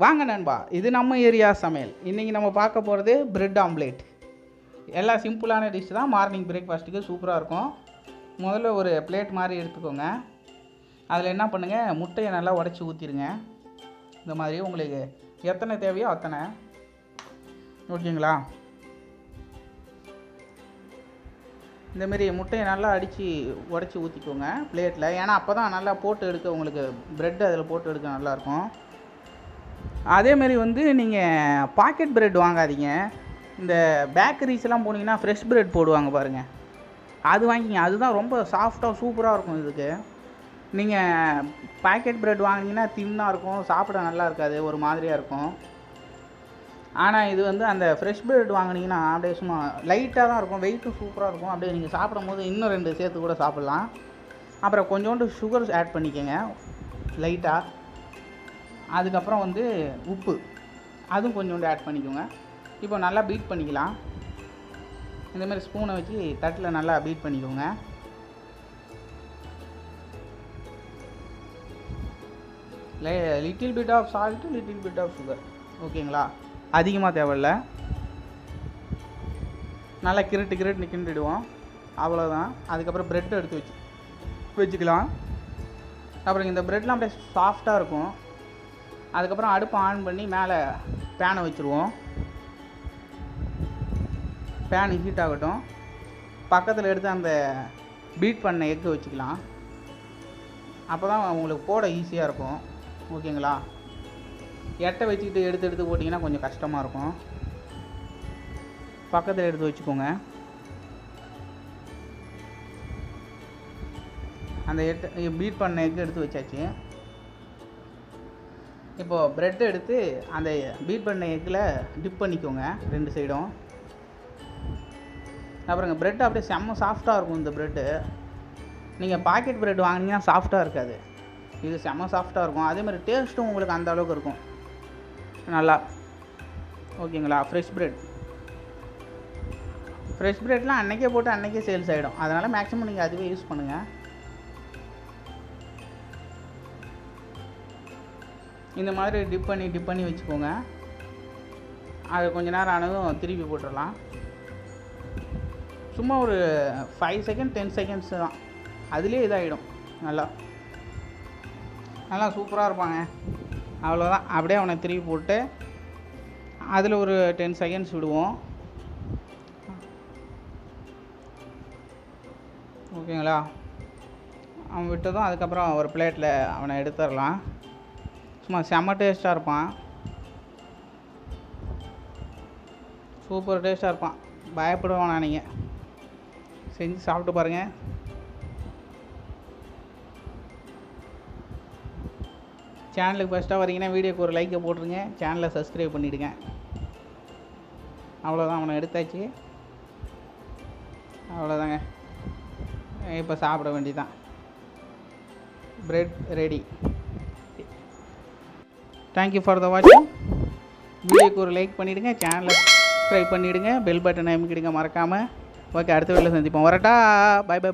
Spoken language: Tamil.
வாங்க நண்பா, இது நம்ம ஏரியா சமையல். இன்றைக்கி நம்ம பார்க்க போகிறது பிரெட் ஆம்லேட். எல்லாம் சிம்பிளான டிஷ் தான். மார்னிங் பிரேக்ஃபாஸ்ட்டுக்கு சூப்பராக இருக்கும். முதல்ல ஒரு பிளேட் மாதிரி எடுத்துக்கோங்க. அதில் என்ன பண்ணுங்கள், முட்டையை நல்லா உடச்சி ஊற்றிடுங்க. இந்த மாதிரி உங்களுக்கு எத்தனை தேவையோ அத்தனை, ஓகேங்களா? இந்தமாரி முட்டையை நல்லா உடச்சி ஊற்றிக்கோங்க பிளேட்டில். ஏன்னா அப்போ தான் நல்லா போட்டு எடுக்க உங்களுக்கு ப்ரெட் அதில் போட்டு எடுக்க நல்லாயிருக்கும். அதேமாரி நீங்கள் பாக்கெட் ப்ரெட் வாங்காதீங்க. இந்த பேக்கரிஸ்லாம் போனீங்கன்னா ஃப்ரெஷ் ப்ரெட் போடுவாங்க பாருங்கள், அது வாங்கிங்க. அதுதான் ரொம்ப சாஃப்டாக சூப்பராக இருக்கும். இதுக்கு நீங்கள் பாக்கெட் ப்ரெட் வாங்கினீங்கன்னா தின்னாக இருக்கும், சாப்பிட நல்லா இருக்காது, ஒரு மாதிரியாக இருக்கும். ஆனால் இது அந்த ஃப்ரெஷ் ப்ரெட் வாங்கினீங்கன்னா அப்படியே சும்மா லைட்டாக தான் இருக்கும், வெயிட்டும் சூப்பராக இருக்கும். அப்படியே நீங்கள் சாப்பிடும் போது இன்னும் 2 சேர்த்து கூட சாப்பிட்லாம். அப்புறம் கொஞ்சோண்டு சுகர் ஆட் பண்ணிக்கோங்க லைட்டாக. அதுக்கப்புறம் உப்பு, அதுவும் கொஞ்சோண்டு ஆட் பண்ணிக்கோங்க. இப்போ நல்லா பீட் பண்ணிக்கலாம். இந்தமாதிரி ஸ்பூனை வச்சு தட்டில் நல்லா பீட் பண்ணிக்கோங்க. Little bit of salt, little bit of sugar, ஓகேங்களா? அதிகமாக தேவையில்லை. நல்லா கிண்டிடுவோம், அவ்வளோதான். அதுக்கப்புறம் ப்ரெட் எடுத்து வச்சுக்கலாம். அப்புறம் இந்த ப்ரெட்லாம் அப்படியே சாஃப்டாக இருக்கும். அதுக்கப்புறம் அடுப்பை ஆன் பண்ணி மேலே பேனை வச்சுருவோம். பேன் ஹீட் ஆகட்டும். பக்கத்தில் எடுத்து அந்த பீட் பண்ண எக்கு வச்சுக்கலாம். அப்போ தான் உங்களுக்கு போட ஈஸியாக இருக்கும், ஓகேங்களா? எட்டை வச்சுக்கிட்டு எடுத்து போட்டிங்கன்னா கொஞ்சம் கஷ்டமாக இருக்கும். பக்கத்தில் எடுத்து வச்சுக்கோங்க. அந்த பீட் பண்ண எக்கு எடுத்து வச்சாச்சு. இப்போது ப்ரெட் எடுத்து அந்த பீட் பண்ண எக்கில் டிப் பண்ணிக்கோங்க 2 சைடும். அப்புறங்க ப்ரெட் அப்படியே செம்ம சாஃப்டாக இருக்கும். இந்த ப்ரெட்டு நீங்கள் பாக்கெட் ப்ரெட் வாங்கினீங்கன்னா சாஃப்டாக இருக்காது, இது செம்ம சாஃப்டாக இருக்கும். அதேமாதிரி டேஸ்ட்டும் உங்களுக்கு அந்த அளவுக்கு இருக்கும் நல்லா, ஓகேங்களா? ஃப்ரெஷ் ப்ரெட்லாம் அன்றைக்கே போட்டு அன்றைக்கே சேல்ஸ் ஆகிடும். அதனால் மேக்ஸிமம் நீங்கள் அதுவே யூஸ் பண்ணுங்கள். இந்த மாதிரி டிப் பண்ணி வச்சுக்கோங்க. அது கொஞ்சம் நேரம் ஆனதும் திருப்பி போட்டுடலாம். சும்மா ஒரு 5 செகண்ட் 10 செகண்ட்ஸ் தான், அதுலேயே இதாகிடும். நல்லா சூப்பராக இருப்பாங்க. அவ்வளோதான். அப்படியே அவனை திருப்பி போட்டு அதில் ஒரு 10 செகண்ட்ஸ் விடுவோம், ஓகேங்களா? அவன் விட்டதும் அதுக்கப்புறம் ஒரு பிளேட்டில் அவனை எடுத்துடலாம். சும்மா செம்ம டேஸ்ட்டாக இருப்பான், சூப்பர் டேஸ்ட்டாக இருப்பான். பயப்படுவானா? நீங்கள் செஞ்சு சாப்பிட்டு பாருங்கள். சேனலுக்கு ஃபஸ்ட்டாக வரீங்கன்னா வீடியோக்கு ஒரு லைக்கை போட்டுருங்க, சேனலை சப்ஸ்கிரைப் பண்ணிவிடுங்க. அவ்வளோதான், அவனை எடுத்தாச்சு. அவ்வளோதாங்க, இப்போ சாப்பிட வேண்டியதான். Bread ready. Thank you for the வாட்சிங். வீடியோக்கு ஒரு லைக் பண்ணிவிடுங்க, சேனலை சப்ஸ்கிரைப் பண்ணிவிடுங்க, பெல் பட்டனை அமைக்கிடுங்க மறக்காமல். ஓகே, அடுத்த வீடியோவில் சந்திப்போம். வரட்டா, பை பை பை.